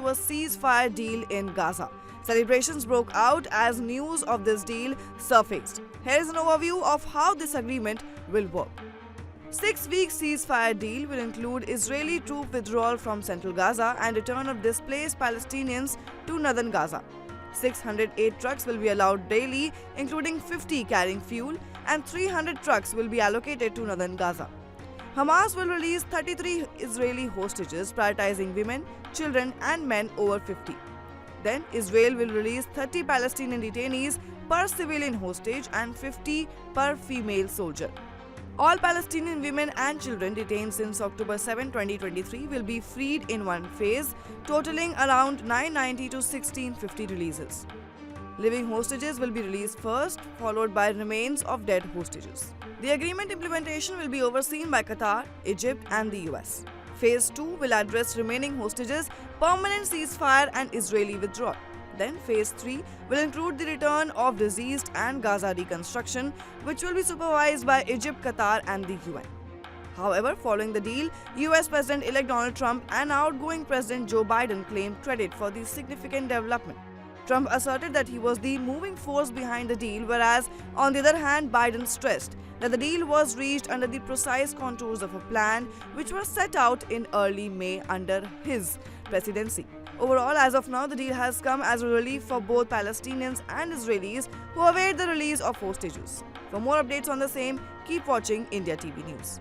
a ceasefire deal in Gaza. Celebrations broke out as news of this deal surfaced. Here is an overview of how this agreement will work. 6-week ceasefire deal will include Israeli troop withdrawal from central Gaza and return of displaced Palestinians to northern Gaza. 608 trucks will be allowed daily, including 50 carrying fuel, and 300 trucks will be allocated to northern Gaza. Hamas will release 33 Israeli hostages, prioritizing women, children, and men over 50. Then, Israel will release 30 Palestinian detainees per civilian hostage and 50 per female soldier. All Palestinian women and children detained since October 7, 2023 will be freed in one phase, totaling around 990 to 1650 releases. Living hostages will be released first, followed by remains of dead hostages. The agreement implementation will be overseen by Qatar, Egypt, and the US. Phase 2 will address remaining hostages, permanent ceasefire, and Israeli withdrawal. Then Phase 3 will include the return of deceased and Gaza reconstruction, which will be supervised by Egypt, Qatar, and the UN. However, following the deal, US President-elect Donald Trump and outgoing President Joe Biden claimed credit for the significant development. Trump asserted that he was the moving force behind the deal, whereas, on the other hand, Biden stressed that the deal was reached under the precise contours of a plan which was set out in early May under his presidency. Overall, as of now, the deal has come as a relief for both Palestinians and Israelis who await the release of hostages. For more updates on the same, keep watching India TV News.